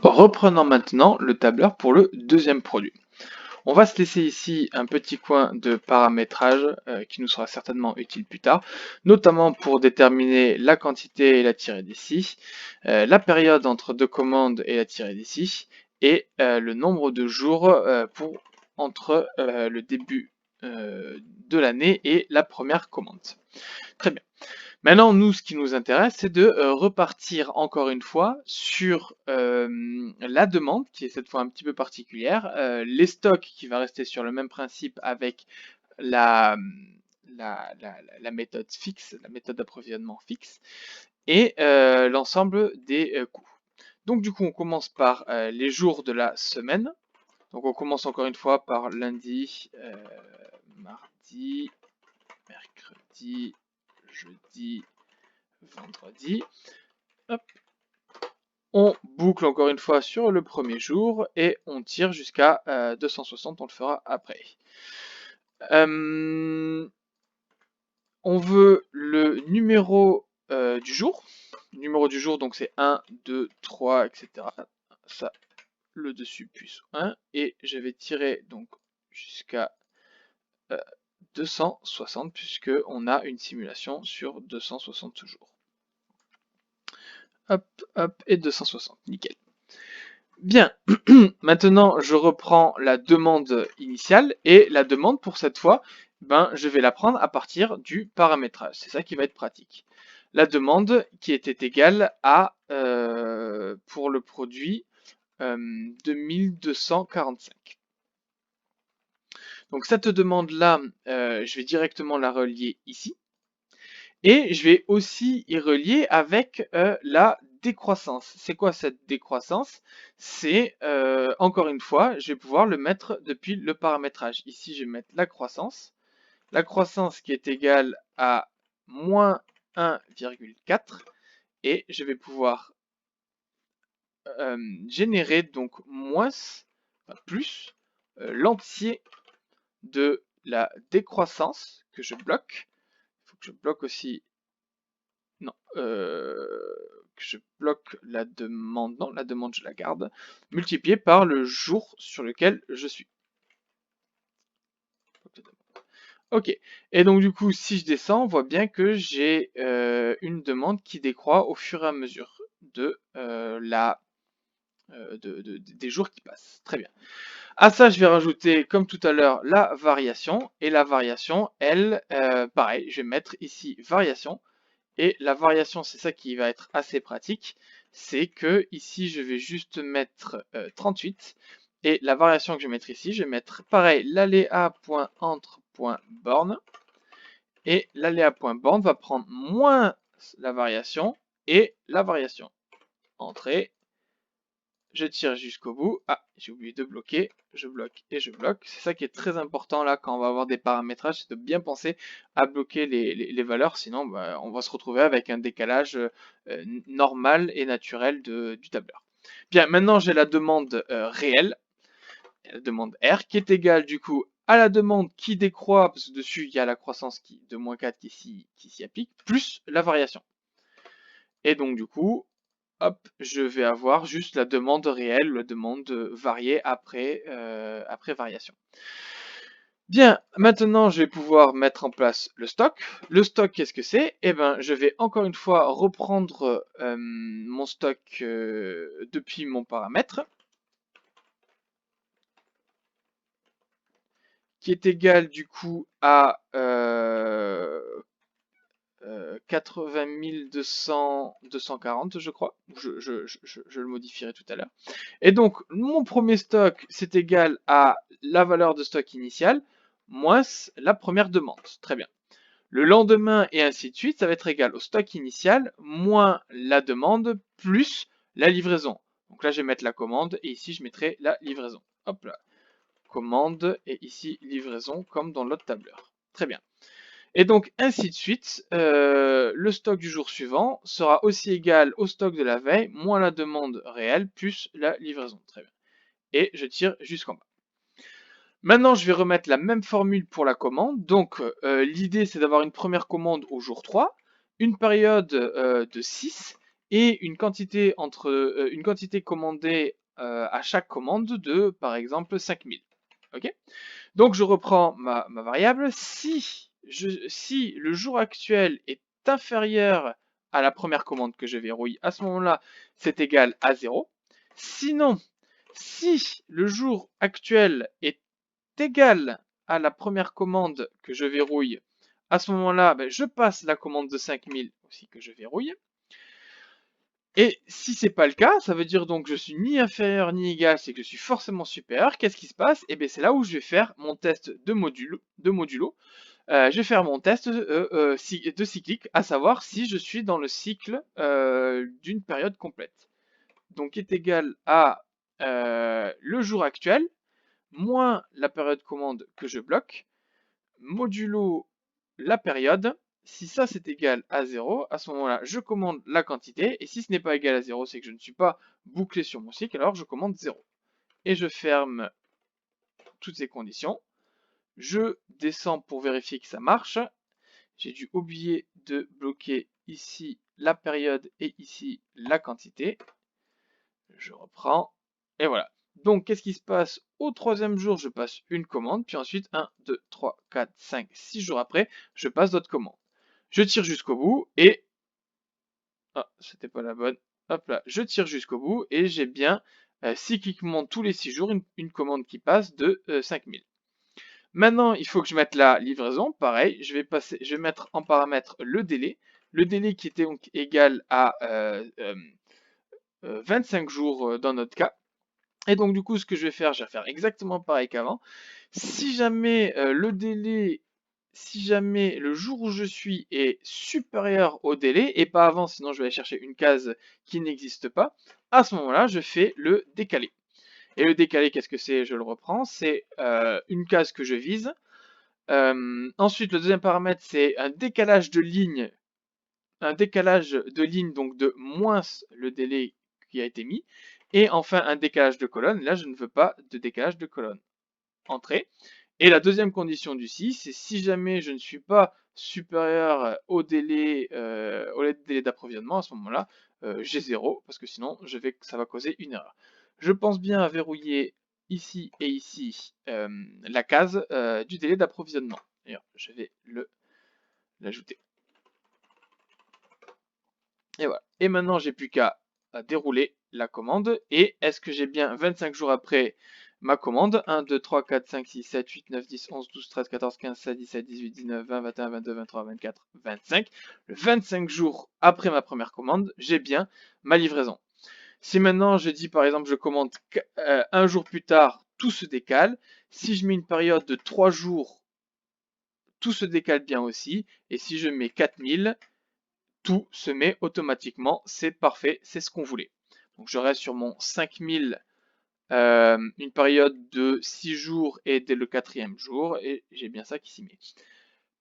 Reprenons maintenant le tableur pour le deuxième produit. On va se laisser ici un petit coin de paramétrage qui nous sera certainement utile plus tard, notamment pour déterminer la quantité et la tirée d'ici, la période entre deux commandes et la tirée d'ici, et le nombre de jours entre le début de l'année et la première commande. Très bien. Maintenant, nous, ce qui nous intéresse, c'est de repartir encore une fois sur la demande, qui est cette fois un petit peu particulière, les stocks qui va rester sur le même principe avec la, la méthode fixe, la méthode d'approvisionnement fixe, et l'ensemble des coûts. Donc du coup, on commence par les jours de la semaine. Donc on commence encore une fois par lundi, mardi, mercredi, jeudi, vendredi. Hop. On boucle encore une fois sur le premier jour et on tire jusqu'à 260, on le fera après. On veut le numéro du jour. Le numéro du jour, donc c'est 1, 2, 3, etc. Ça, le dessus plus 1. Et je vais tirer donc jusqu'à 260 puisque on a une simulation sur 260 jours. Hop, hop, et 260, nickel. Bien, maintenant je reprends la demande initiale et la demande pour cette fois, je vais la prendre à partir du paramétrage. C'est ça qui va être pratique. La demande qui était égale à, pour le produit, 2245. Donc cette demande-là, je vais directement la relier ici. Et je vais aussi y relier avec la décroissance. C'est quoi cette décroissance? C'est, encore une fois, je vais pouvoir le mettre depuis le paramétrage. Ici, je vais mettre la croissance. La croissance qui est égale à moins 1,4. Et je vais pouvoir générer donc moins, plus, l'entier de la décroissance que je bloque. Il faut que je bloque aussi. Non, que je bloque la demande. Non, la demande, je la garde. Multiplié par le jour sur lequel je suis. Ok. Et donc, du coup, si je descends, on voit bien que j'ai une demande qui décroît au fur et à mesure de des jours qui passent. Très bien. À ça, je vais rajouter, comme tout à l'heure, la variation. Et la variation, elle, pareil, je vais mettre ici variation. Et la variation, c'est ça qui va être assez pratique, c'est que ici, je vais juste mettre 38. Et la variation que je vais mettre ici, je vais mettre pareil, l'aléa.entre.borne. Et l'aléa.borne va prendre moins la variation et la variation. Entrée, je tire jusqu'au bout. Ah, j'ai oublié de bloquer. Je bloque et je bloque. C'est ça qui est très important là quand on va avoir des paramétrages, c'est de bien penser à bloquer les valeurs. Sinon, on va se retrouver avec un décalage normal et naturel du tableur. Bien, maintenant j'ai la demande réelle, la demande R, qui est égale du coup à la demande qui décroît, parce que dessus il y a la croissance de moins 4 qui s'y applique, plus la variation. Et donc du coup, hop, je vais avoir juste la demande réelle, la demande variée après, après variation. Bien, maintenant je vais pouvoir mettre en place le stock. Le stock, qu'est-ce que c'est? Eh bien, je vais encore une fois reprendre mon stock depuis mon paramètre, qui est égal du coup à 80 240, je crois. Je le modifierai tout à l'heure. Et donc, mon premier stock, c'est égal à la valeur de stock initiale moins la première demande. Très bien. Le lendemain, et ainsi de suite, ça va être égal au stock initial moins la demande plus la livraison. Donc là, je vais mettre la commande et ici, je mettrai la livraison. Hop là. Commande et ici, livraison, comme dans l'autre tableur. Très bien. Et donc, ainsi de suite, le stock du jour suivant sera aussi égal au stock de la veille, moins la demande réelle, plus la livraison. Très bien. Et je tire jusqu'en bas. Maintenant, je vais remettre la même formule pour la commande. Donc, l'idée, c'est d'avoir une première commande au jour 3, une période de 6, et une quantité une quantité commandée à chaque commande de, par exemple, 5000. Ok? Donc je reprends ma variable. Si le jour actuel est inférieur à la première commande que je verrouille, à ce moment-là, c'est égal à 0. Sinon, si le jour actuel est égal à la première commande que je verrouille, à ce moment-là, ben, je passe la commande de 5000 aussi que je verrouille. Et si c'est pas le cas, ça veut dire donc que je suis ni inférieur ni égal, c'est que je suis forcément supérieur. Qu'est-ce qui se passe? Et bien c'est là où je vais faire mon test de modulo. Je vais faire mon test de cyclique, à savoir si je suis dans le cycle d'une période complète. Donc est égal à le jour actuel moins la période commande que je bloque, modulo la période. Si ça c'est égal à 0, à ce moment-là, je commande la quantité. Et si ce n'est pas égal à 0, c'est que je ne suis pas bouclé sur mon cycle, alors je commande 0. Et je ferme toutes ces conditions. Je descends pour vérifier que ça marche. J'ai dû oublier de bloquer ici la période et ici la quantité. Je reprends. Et voilà. Donc, qu'est-ce qui se passe? Au troisième jour, je passe une commande, puis ensuite 1, 2, 3, 4, 5, 6 jours après, je passe d'autres commandes. Je tire jusqu'au bout et... Ah, c'était pas la bonne. Hop là, je tire jusqu'au bout et j'ai bien cycliquement tous les 6 jours une commande qui passe de 5000. Maintenant, il faut que je mette la livraison. Pareil, je vais mettre en paramètre le délai. Le délai qui était donc égal à 25 jours dans notre cas. Et donc du coup, ce que je vais faire exactement pareil qu'avant. Si jamais si jamais le jour où je suis est supérieur au délai, et pas avant, sinon je vais aller chercher une case qui n'existe pas, à ce moment-là, je fais le décalé. Et le décalé, qu'est-ce que c'est? Je le reprends, c'est une case que je vise. Ensuite, le deuxième paramètre, c'est un décalage de ligne. Un décalage de ligne, donc de moins le délai qui a été mis. Et enfin, un décalage de colonne. Là, je ne veux pas de décalage de colonne. Entrée. Et la deuxième condition du si, c'est si jamais je ne suis pas supérieur au délai d'approvisionnement, à ce moment-là, j'ai 0, parce que sinon, ça va causer une erreur. Je pense bien à verrouiller ici et ici la case du délai d'approvisionnement. D'ailleurs, je vais l'ajouter. Et voilà. Et maintenant, j'ai plus qu'à dérouler la commande. Et est-ce que j'ai bien 25 jours après ma commande? 1, 2, 3, 4, 5, 6, 7, 8, 9, 10, 11, 12, 13, 14, 15, 16, 17, 18, 19, 20, 21, 22, 23, 24, 25. Le 25 jours après ma première commande, j'ai bien ma livraison. Si maintenant je dis par exemple je commande un jour plus tard, tout se décale. Si je mets une période de 3 jours, tout se décale bien aussi. Et si je mets 4000, tout se met automatiquement, c'est parfait, c'est ce qu'on voulait. Donc je reste sur mon 5000, une période de 6 jours et dès le 4e jour, et j'ai bien ça qui s'y met.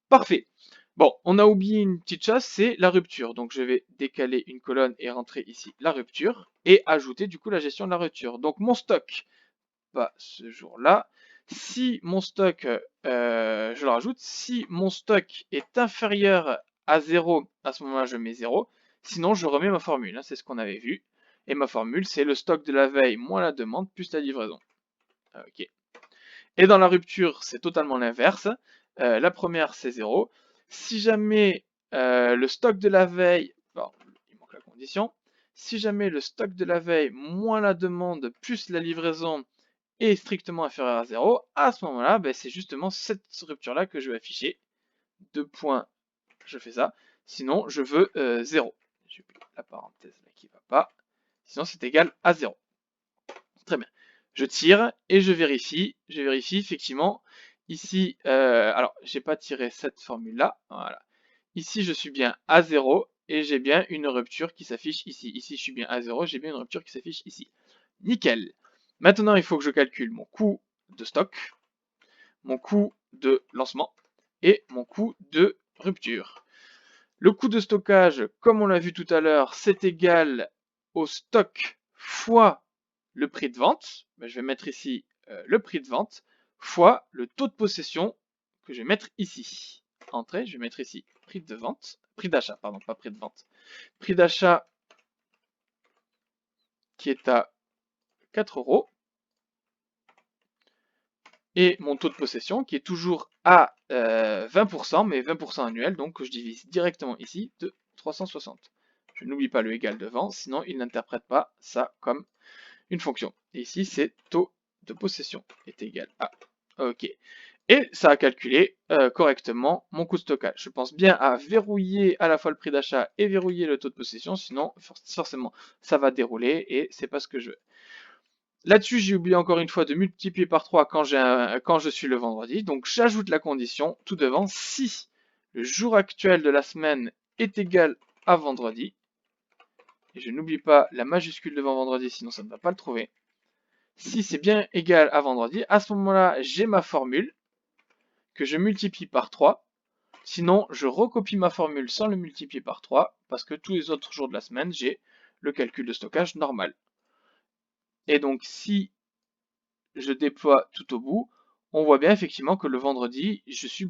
Parfait. Bon, on a oublié une petite chose, c'est la rupture. Donc je vais décaler une colonne et rentrer ici la rupture, et ajouter du coup la gestion de la rupture. Donc mon stock, pas ce jour-là. Si mon stock, je le rajoute, si mon stock est inférieur à 0, à ce moment-là, je mets 0. Sinon, je remets ma formule, hein, c'est ce qu'on avait vu. Et ma formule, c'est le stock de la veille moins la demande plus la livraison. Ok. Et dans la rupture, c'est totalement l'inverse. La première, c'est 0. Si jamais le stock de la veille, bon, il manque la condition. Si jamais le stock de la veille moins la demande plus la livraison est strictement inférieur à 0, à ce moment-là, ben, c'est justement cette rupture-là que je vais afficher. 2 points, je fais ça. Sinon, je veux 0. J'ai la parenthèse là qui ne va pas. Sinon, c'est égal à 0. Très bien. Je tire et je vérifie. Je vérifie effectivement. Ici, alors, j'ai pas tiré cette formule-là. Voilà. Ici, je suis bien à 0 et j'ai bien une rupture qui s'affiche ici. Ici, je suis bien à 0, j'ai bien une rupture qui s'affiche ici. Nickel. Maintenant, il faut que je calcule mon coût de stock, mon coût de lancement et mon coût de rupture. Le coût de stockage, comme on l'a vu tout à l'heure, c'est égal au stock fois le prix de vente. Ben, je vais mettre ici le prix de vente fois le taux de possession que je vais mettre ici. Entrée, je vais mettre ici prix de vente, prix d'achat, pardon, pas prix de vente. Prix d'achat qui est à 4 €. Et mon taux de possession qui est toujours à 20%, mais 20% annuel, donc je divise directement ici de 360. Je n'oublie pas le égal devant, sinon il n'interprète pas ça comme une fonction. Et ici, c'est taux de possession est égal à. OK. Et ça a calculé correctement mon coût de stockage. Je pense bien à verrouiller à la fois le prix d'achat et verrouiller le taux de possession, sinon forcément ça va dérouler et c'est pas ce que je veux. Là-dessus, j'ai oublié encore une fois de multiplier par 3 quand je suis le vendredi. Donc j'ajoute la condition tout devant si le jour actuel de la semaine est égal à vendredi. Et je n'oublie pas la majuscule devant vendredi, sinon ça ne va pas le trouver. Si c'est bien égal à vendredi, à ce moment-là, j'ai ma formule que je multiplie par 3. Sinon, je recopie ma formule sans le multiplier par 3 parce que tous les autres jours de la semaine, j'ai le calcul de stockage normal. Et donc, si je déploie tout au bout, on voit bien effectivement que le vendredi, je suis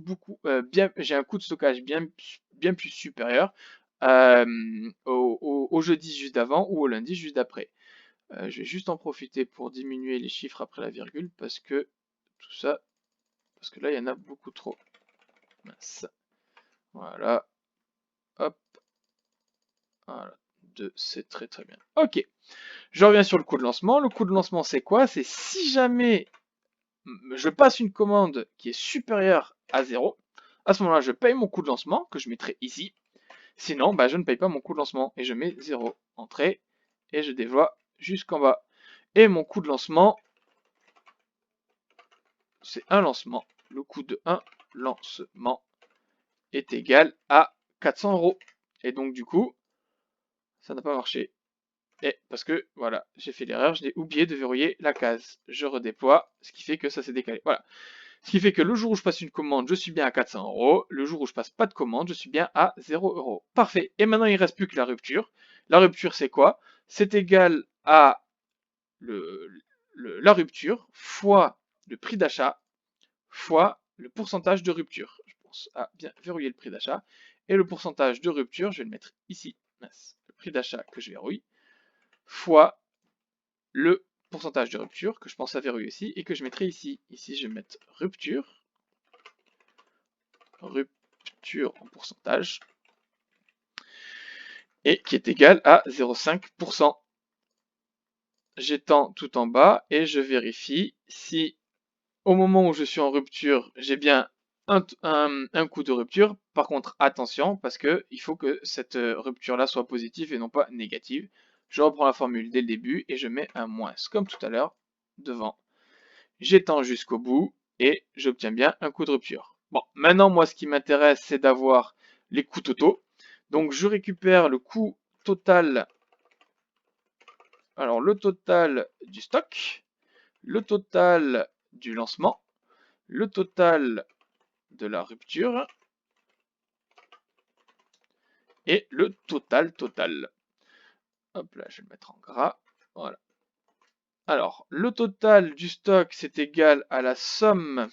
j'ai un coût de stockage bien plus supérieur au jeudi juste d'avant ou au lundi juste d'après. Je vais juste en profiter pour diminuer les chiffres après la virgule parce que tout ça, parce que là il y en a beaucoup trop. Mince. Voilà. Hop. Voilà. 2, c'est très très bien. Ok. Je reviens sur le coût de lancement. Le coût de lancement, c'est quoi? C'est si jamais je passe une commande qui est supérieure à 0, à ce moment-là, je paye mon coût de lancement, que je mettrai ici. Sinon, je ne paye pas mon coût de lancement, et je mets 0, entrée, et je déploie jusqu'en bas. Et mon coût de lancement, c'est un lancement. Le coût de un lancement est égal à 400 €. Et donc, du coup, ça n'a pas marché. Et parce que, voilà, j'ai fait l'erreur, je l'ai oublié de verrouiller la case. Je redéploie, ce qui fait que ça s'est décalé. Voilà. Ce qui fait que le jour où je passe une commande, je suis bien à 400 €. Le jour où je passe pas de commande, je suis bien à 0 €. Parfait. Et maintenant, il ne reste plus que la rupture. La rupture, c'est quoi? C'est égal à la rupture fois le prix d'achat fois le pourcentage de rupture. Je pense à bien verrouiller le prix d'achat. Et le pourcentage de rupture, je vais le mettre ici. Le prix d'achat que je verrouille fois le pourcentage de rupture que je pense à verrouiller ici et que je mettrai ici. Ici, je vais mettre rupture en pourcentage et qui est égal à 0,5%. J'étends tout en bas et je vérifie si au moment où je suis en rupture, j'ai bien un coût de rupture. Par contre, attention, parce que il faut que cette rupture-là soit positive et non pas négative. Je reprends la formule dès le début et je mets un moins, comme tout à l'heure, devant. J'étends jusqu'au bout et j'obtiens bien un coût de rupture. Bon, maintenant, moi, ce qui m'intéresse, c'est d'avoir les coûts totaux. Donc, je récupère le coût total. Alors, le total du stock, le total du lancement, le total de la rupture et le total. Hop là, je vais le mettre en gras. Voilà. Alors, le total du stock, c'est égal à la somme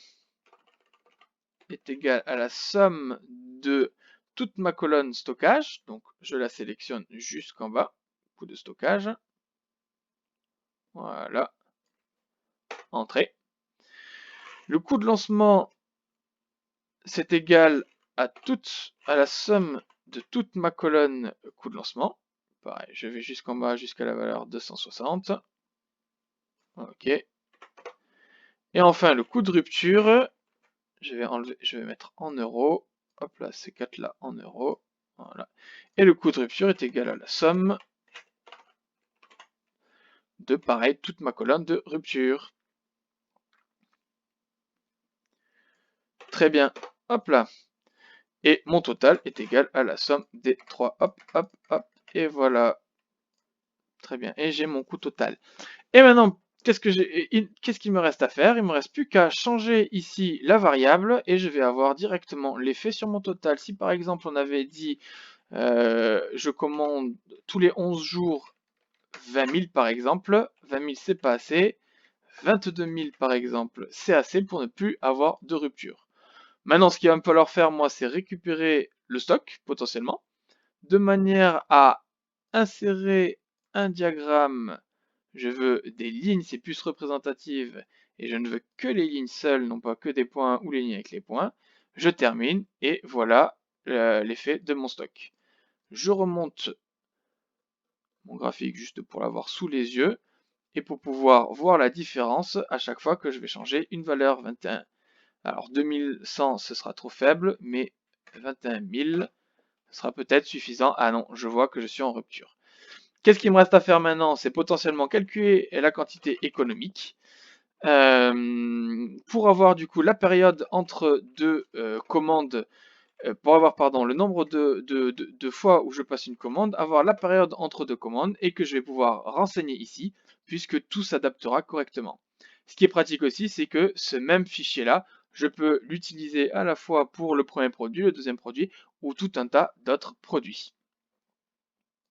de toute ma colonne stockage. Donc, je la sélectionne jusqu'en bas. Coût de stockage. Voilà. Entrée. Le coût de lancement, c'est égal à la somme de toute ma colonne coût de lancement. Pareil, je vais jusqu'en bas jusqu'à la valeur 260. Ok. Et enfin, le coût de rupture, je vais mettre en euros. Hop là, ces 4 là en euros. Voilà. Et le coût de rupture est égal à la somme de, pareil, toute ma colonne de rupture. Très bien. Hop là. Et mon total est égal à la somme des 3. Hop, hop, hop. Et voilà. Très bien. Et j'ai mon coût total. Et maintenant, qu'est-ce qu'il me reste à faire? Il me reste plus qu'à changer ici la variable et je vais avoir directement l'effet sur mon total. Si par exemple on avait dit je commande tous les 11 jours 20 000 par exemple, 20 000 c'est pas assez, 22 000 par exemple c'est assez pour ne plus avoir de rupture. Maintenant ce qu'il va me falloir faire moi c'est récupérer le stock potentiellement de manière à insérer un diagramme je veux des lignes, c'est plus représentatif, et je ne veux que les lignes seules, non pas que des points ou les lignes avec les points. Je termine, et voilà l'effet de mon stock. Je remonte mon graphique juste pour l'avoir sous les yeux, et pour pouvoir voir la différence à chaque fois que je vais changer une valeur 21. Alors 2100 ce sera trop faible, mais 21 000 ce sera peut-être suffisant. Ah non, je vois que je suis en rupture. Qu'est-ce qu'il me reste à faire maintenant? C'est potentiellement calculer la quantité économique. Pour avoir du coup la période entre deux commandes, pour avoir pardon, le nombre de fois où je passe une commande, avoir la période entre deux commandes et que je vais pouvoir renseigner ici puisque tout s'adaptera correctement. Ce qui est pratique aussi, c'est que ce même fichier-là, je peux l'utiliser à la fois pour le premier produit, le deuxième produit ou tout un tas d'autres produits.